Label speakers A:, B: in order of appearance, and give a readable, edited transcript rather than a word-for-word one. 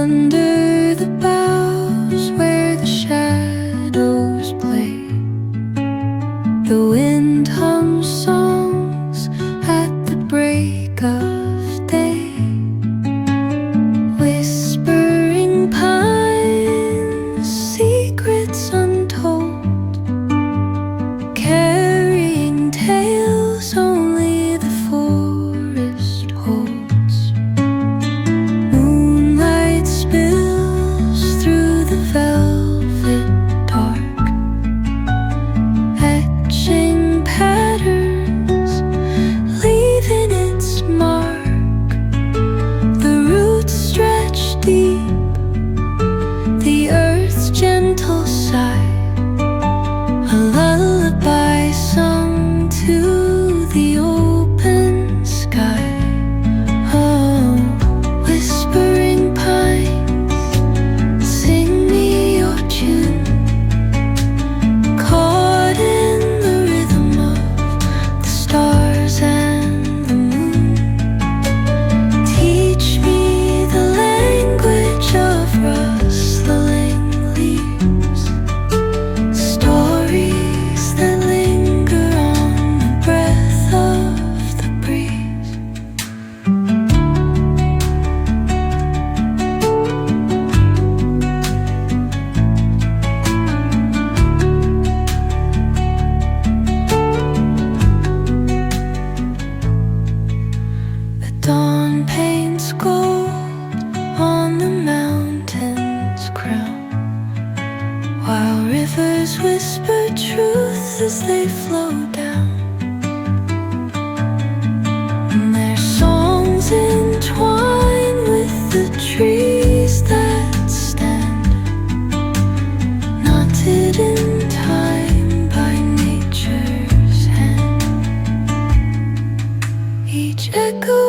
A: Under the boughs where the shadows play, the wind hums songs at the break of day. Whispering pines, secrets untold, carrying tales only the forest holds. Moonlight spills through the velvet dark, etching patterns, leaving its mark. The roots stretch deep, the earth's gentle sigh, a lullaby sung to the open sky. Oh, whispering pines, sing me your tune, caught in the rhythm of the stars and the moon. Teach me the language of rustling leaves, stories that linger on the breath of the breeze. The dawn paints gold on the mountain's crown, while rivers whisper truth as they flow down. And their songs entwine with the trees that stand, knotted in time by nature's hand. Each echo